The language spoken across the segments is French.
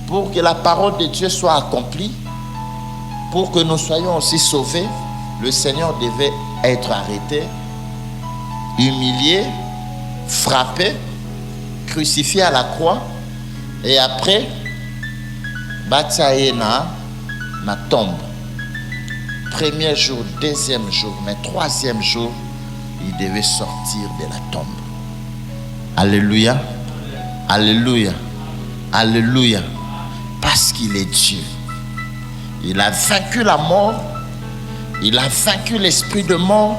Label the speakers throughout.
Speaker 1: pour que la parole de Dieu soit accomplie, pour que nous soyons aussi sauvés, le Seigneur devait être arrêté, humilié, frappé, crucifié à la croix, et après, bataillé na tombe. Premier jour, deuxième jour, mais troisième jour, il devait sortir de la tombe. Alléluia, alléluia, alléluia. Parce qu'il est Dieu. Il a vaincu la mort. Il a vaincu l'esprit de mort.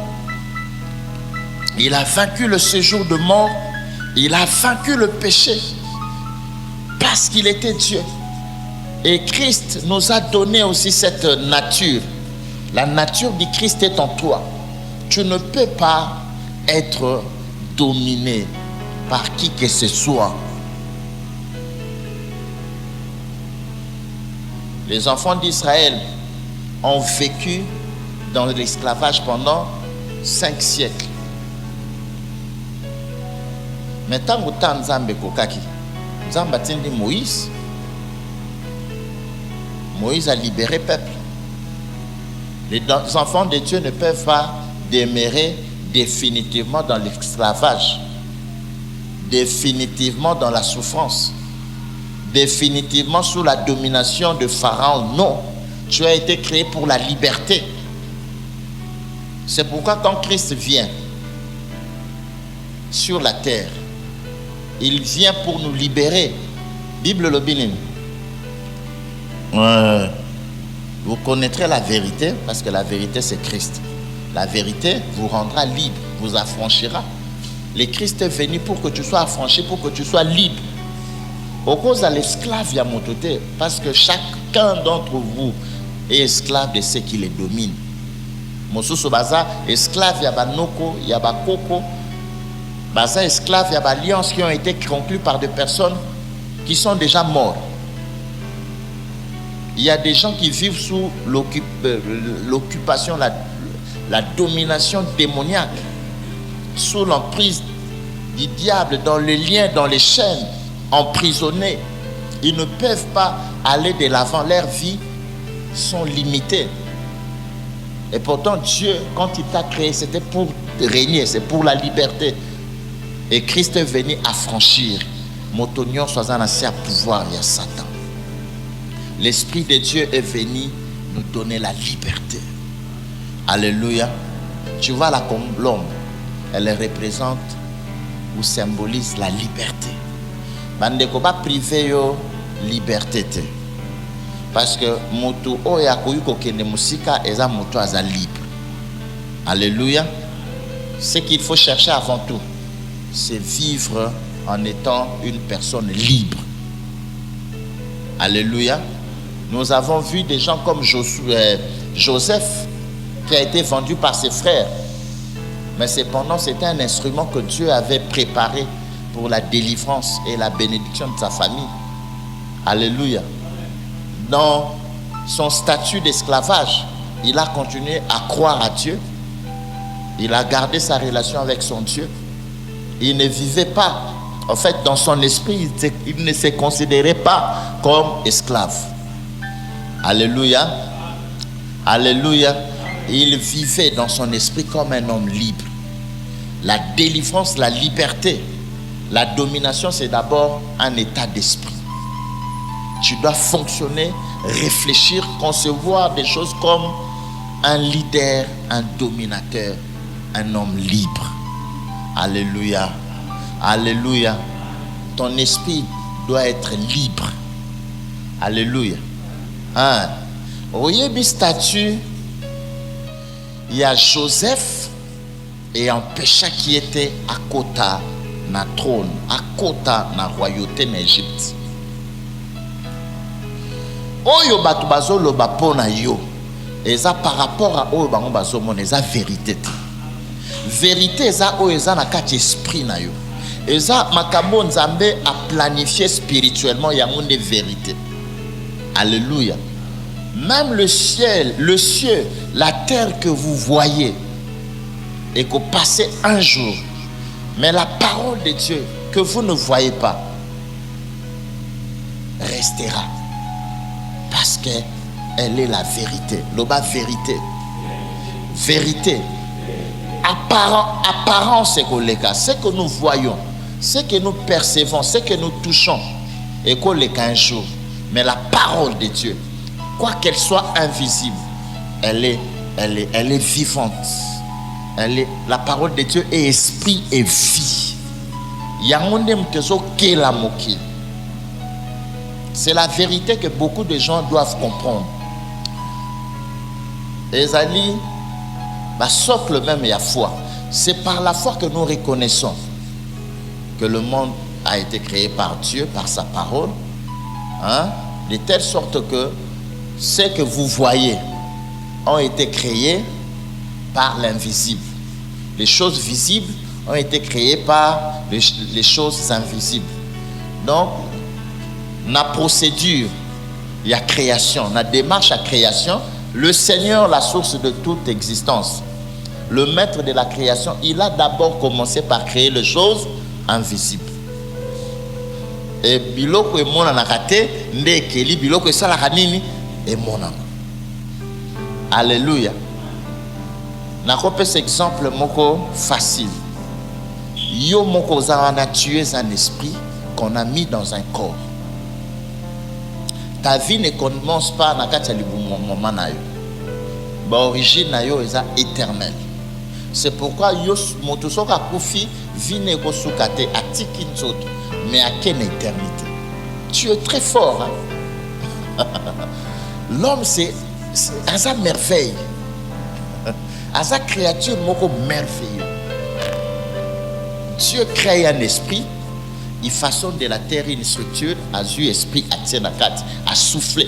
Speaker 1: Il a vaincu le séjour de mort. Il a vaincu le péché. Parce qu'il était Dieu. Et Christ nous a donné aussi cette nature. La nature du Christ est en toi. Tu ne peux pas être dominé par qui que ce soit. Les enfants d'Israël ont vécu dans l'esclavage pendant 5 siècles. Mais tant que Nzambe kokaki, Nzambe atindi Moïse. Moïse a libéré le peuple. Les enfants de Dieu ne peuvent pas demeurer définitivement dans l'esclavage, définitivement dans la souffrance, définitivement sous la domination de Pharaon. Non, tu as été créé pour la liberté. C'est pourquoi quand Christ vient sur la terre, il vient pour nous libérer. Bible le Bénin. Vous connaîtrez la vérité, parce que la vérité c'est Christ. La vérité vous rendra libre, vous affranchira. Le Christ est venu pour que tu sois affranchi, pour que tu sois libre. Au cause de l'esclave, il y a mon côté, parce que chacun d'entre vous est esclave de ceux qui les dominent. Mosusu baza esclave, il y a banoko, il y a bakoko. Baza esclave, il y a alliances qui ont été conclues par des personnes qui sont déjà mortes. Il y a des gens qui vivent sous l'occupation, la domination démoniaque, sous l'emprise du diable, dans les liens, dans les chaînes, emprisonnés. Ils ne peuvent pas aller de l'avant. Leurs vies sont limitées. Et pourtant, Dieu, quand il t'a créé, c'était pour régner, c'est pour la liberté. Et Christ est venu affranchir. Motonion soit un assez à pouvoir, il y a Satan. L'Esprit de Dieu est venu nous donner la liberté. Alléluia. Tu vois la colombe, elle représente ou symbolise la liberté. Bandeko ba privé yo liberté. Parce que moto oya koyuko kende musika eza moto aza libre. Alléluia. Ce qu'il faut chercher avant tout, c'est vivre en étant une personne libre. Alléluia. Nous avons vu des gens comme Joseph qui a été vendu par ses frères. Mais cependant, c'était un instrument que Dieu avait préparé pour la délivrance et la bénédiction de sa famille. Alléluia. Dans son statut d'esclavage, il a continué à croire à Dieu. Il a gardé sa relation avec son Dieu. Il ne vivait pas, en fait, dans son esprit, il ne se considérait pas comme esclave. Alléluia. Alléluia. Il vivait dans son esprit comme un homme libre. La délivrance, la liberté, la domination, c'est d'abord un état d'esprit. Tu dois fonctionner, réfléchir, concevoir des choses comme un leader, un dominateur, un homme libre. Alléluia. Alléluia. Ton esprit doit être libre. Alléluia. Voyez le statut, il y a Joseph et un péché qui était à côté na trône, à côté na royauté en Égypte. Oyo batu bazolo bapona yo, eza par rapport à oyo bango bazomona eza vérité. Vérité eza oyo eza na kati esprit na yo. Eza makambo Nzambe a planifié spirituellement yango de vérité. Alléluia. Même le ciel, la terre que vous voyez, et que passez un jour, mais la parole de Dieu que vous ne voyez pas restera. qu'elle est la vérité. Loba vérité. Vérité. Apparence, ce que nous voyons, ce que nous percevons, ce que nous touchons, et qu'on un jour. Mais la parole de Dieu, quoi qu'elle soit invisible, elle est vivante. La parole de Dieu est esprit et vie. C'est la vérité que beaucoup de gens doivent comprendre. Ezali, la socle même et la foi. C'est par la foi que nous reconnaissons que le monde a été créé par Dieu, par sa parole, de telle sorte que ce que vous voyez ont été créés par l'invisible. Les choses visibles ont été créées par les choses invisibles. Donc, la procédure, il y a création, la démarche à création, le Seigneur, la source de toute existence, le maître de la création, il a d'abord commencé par créer les choses invisibles. Et biloko est mon anakate, ndekeli biloko est salakanini et mon âme. Alléluia. Nakopé cet exemple moko facile. Yo moko zana, tu es un esprit qu'on a mis dans un corps. Ta vie ne commence pas na kati ya libumu na yo. Ba origine na yo est éternelle. C'est pourquoi yo moto soka kufi vie ne ko sukate atiki nzoto mais à quelle éternité. Tu es très fort. Hein? L'homme c'est sa merveille. À sa créature moko merveilleux. Dieu crée un esprit. Il façonne de la terre une structure, a eu esprit, a soufflé.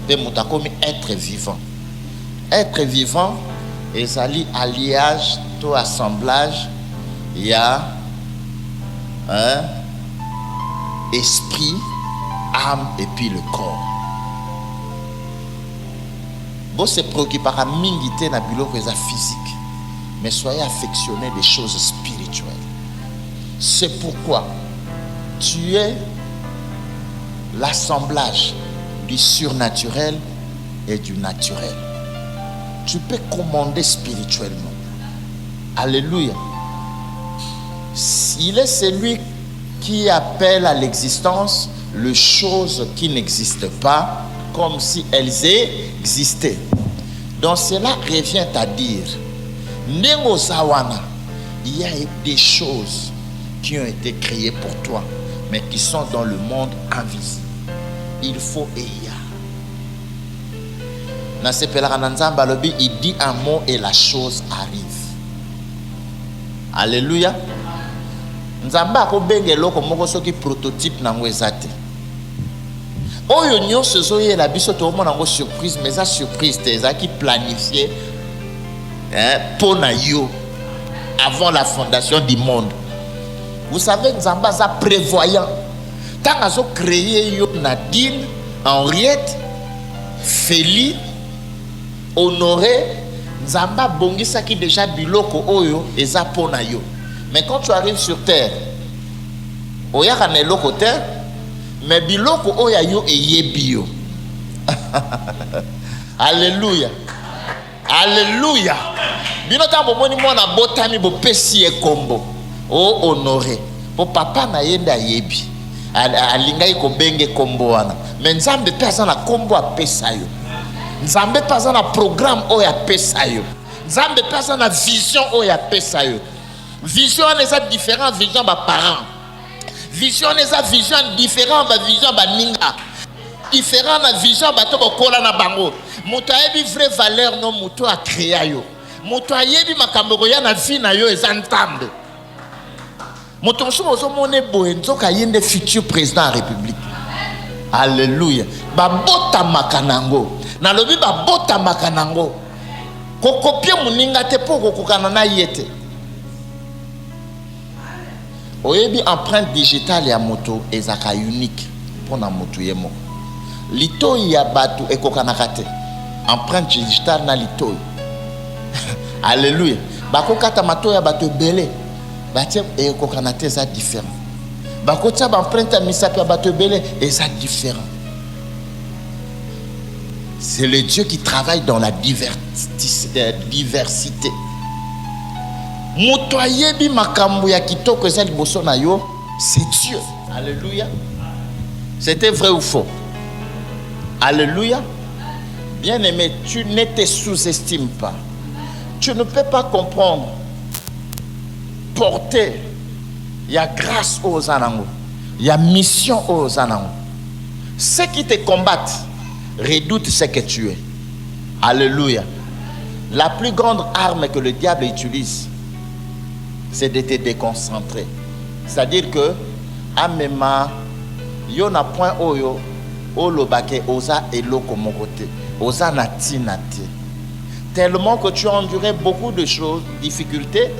Speaker 1: De moutakomi être vivant. Être vivant, et ça lit alliage, tout assemblage, il y a esprit, âme et puis le corps. Bon, c'est préoccupant à mingité na biloko physique, mais soyez affectionnés des choses spirituelles. C'est pourquoi tu es l'assemblage du surnaturel et du naturel. Tu peux commander spirituellement. Alléluia. Il est celui qui appelle à l'existence les choses qui n'existent pas comme si elles existaient. Donc cela revient à dire, Nengo Zawana, il y a des choses qui ont été créées pour toi, mais qui sont dans le monde invisible. Il faut Eya. Il dit un mot et la chose arrive. Alléluia. Nzamba ko benge loko moko soki prototype nango ezate. Oyo nyonso soye la biso to mona ngo surprise, mais ça surprise te ezaki planifié pour na yo avant la fondation du monde. Vous savez, Nzamba ça prévoyant. Tant qu'ils ont créé Nadine, Henriette, Félie, Honoré, Nzamba bongisa qui déjà biloko oyo et ça pona yo. Mais quand tu arrives sur terre, oya kane loko terre, mais biloko oya yo et yebio. Alléluia. Alléluia. Binota bomoni mona botami bo pesi e kombo. O honoré. Po papa na yenda yebi. Alingai ko benge kombo wana. Mais nzambe pesa na kombo a pesa yo. Nzambe pesa na programme o ya pesa yo. Nzambe pesa na vision o ya pesa yo. Vision est différente vision ba parents. Vision est vision différent ba vision ba ninga. Différent na vision ba to kola na bango. Moto ayebi vraie valeur no moto a créé yo. Moto ayebi makambo ya na vie na yo ezantambe. Moto so mone boye nzoka yende futur président de la République. Alléluia. Ba bota makanango. Na lobi ba bota makanango. Ko copier muninga te po ko kokana na yete. Oyebi empreinte digitale ya moto ezaka unique pour na moto yemo. Lito ya batu ekokana kate. Empreinte digitale na lito. Alléluia. Bako kata mato ya batu belé. Batia ekokana te za différent. Bako tia ba empreinte misapi ya batu belé et ça différent. C'est le Dieu qui travaille dans la diversité. C'est Dieu. Alléluia. C'était vrai ou faux? Alléluia. Bien-aimé, tu ne te sous-estimes pas. Tu ne peux pas comprendre. Porter. Il y a grâce aux anangos. Il y a mission aux anangos. Ceux qui te combattent redoutent ce que tu es. Alléluia. La plus grande arme que le diable utilise, c'est de te déconcentrer. C'est-à-dire que, amema, yo na point oyo, olobake oza eloko mokote, oza nati nati. Tellement que tu as enduré beaucoup de choses, difficultés,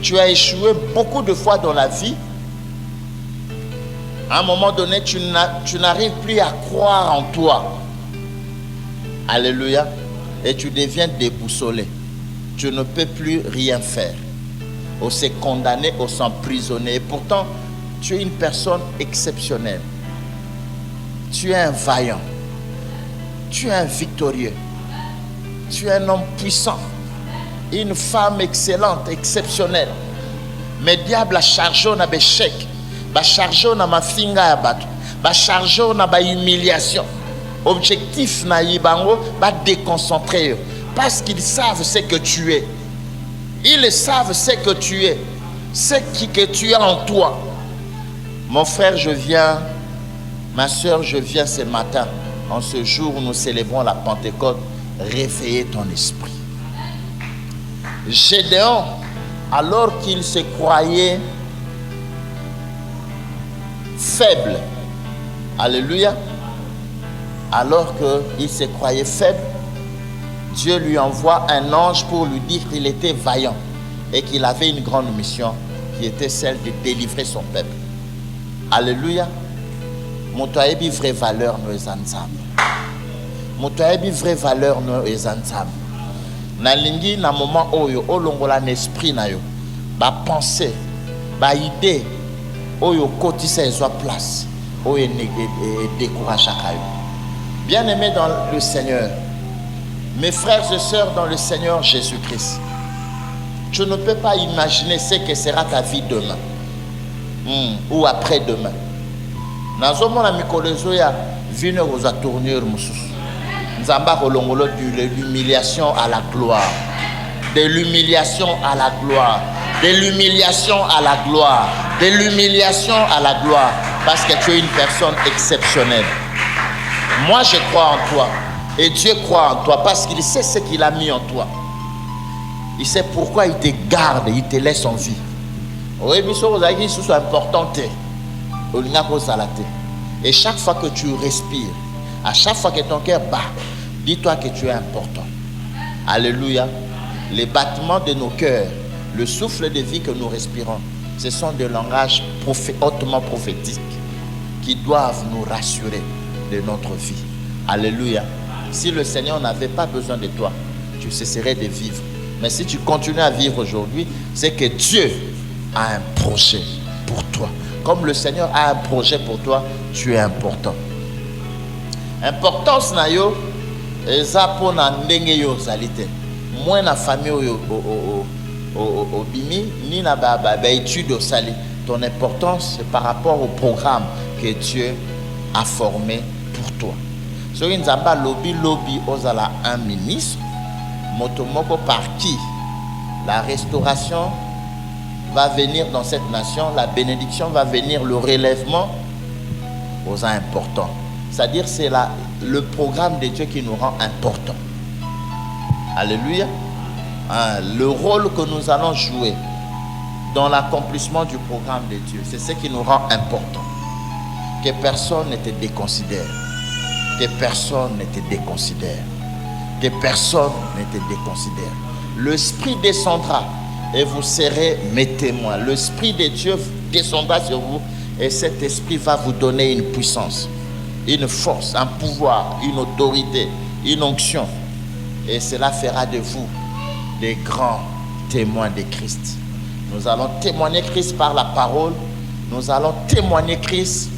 Speaker 1: tu as échoué beaucoup de fois dans la vie. À un moment donné, tu n'arrives plus à croire en toi. Alléluia. Et tu deviens déboussolé. Tu ne peux plus rien faire. On s'est condamné, on s'est emprisonné. Et pourtant, tu es une personne exceptionnelle. Tu es un vaillant. Tu es un victorieux. Tu es un homme puissant. Une femme excellente, exceptionnelle. Mais diable a chargé on a des chèques. A chargé on a ma finga à battre. A chargé on a ma humiliation. Objectif na yibango va déconcentrer parce qu'ils savent ce que tu es. Ils savent ce que tu es, ce que tu as en toi. Mon frère, je viens, ma soeur, je viens ce matin, en ce jour où nous célébrons la Pentecôte, réveiller ton esprit. Gédéon, alors qu'il se croyait faible, alléluia, alors qu'il se croyait faible, Dieu lui envoie un ange pour lui dire qu'il était vaillant et qu'il avait une grande mission qui était celle de délivrer son peuple. Alléluia. Motoyebi vraie valeur nous ensemble. Motoyebi vraie valeur nous ensemble. Na lingi na moment oyo olongola n'esprit na yo ba pensée ba idée oyo kotisa ezwa place oyo décourage chakayo. Bien-aimés dans le Seigneur, mes frères et sœurs dans le Seigneur Jésus-Christ, tu ne peux pas imaginer ce que sera ta vie demain ou après-demain. Nazomona mikolozo ya vine roza tournure mususu. Nzamba kolongolo de l'humiliation à la gloire. De l'humiliation à la gloire. De l'humiliation à la gloire. De l'humiliation à la gloire. Parce que tu es une personne exceptionnelle. Moi, je crois en toi. Et Dieu croit en toi parce qu'il sait ce qu'il a mis en toi. Il sait pourquoi il te garde, il te laisse en vie. C'est important. Et chaque fois que tu respires, à chaque fois que ton cœur bat, dis-toi que tu es important. Alléluia. Les battements de nos cœurs, le souffle de vie que nous respirons, ce sont des langages hautement prophétiques qui doivent nous rassurer de notre vie. Alléluia. Si le Seigneur n'avait pas besoin de toi, tu cesserais de vivre. Mais si tu continues à vivre aujourd'hui, c'est que Dieu a un projet pour toi. Comme le Seigneur a un projet pour toi, tu es important. Importance na yo eza pona ndenge yo zalite. Moi na famille au bimi ni na ba étude au sali. Ton importance c'est par rapport au programme que Dieu a formé pour toi. Soki nzamba lobby ozala un ministre motomoko par qui la restauration va venir dans cette nation, la bénédiction va venir, le relèvement aux importants. C'est-à-dire c'est le programme de Dieu qui nous rend importants. Alléluia. Le rôle que nous allons jouer dans l'accomplissement du programme de Dieu, c'est ce qui nous rend importants. Que personne ne te déconsidère. Que personne ne te déconsidère. Que personne ne te déconsidère. L'Esprit descendra et vous serez mes témoins. L'Esprit de Dieu descendra sur vous et cet Esprit va vous donner une puissance, une force, un pouvoir, une autorité, une onction. Et cela fera de vous des grands témoins de Christ. Nous allons témoigner Christ par la parole. Nous allons témoigner Christ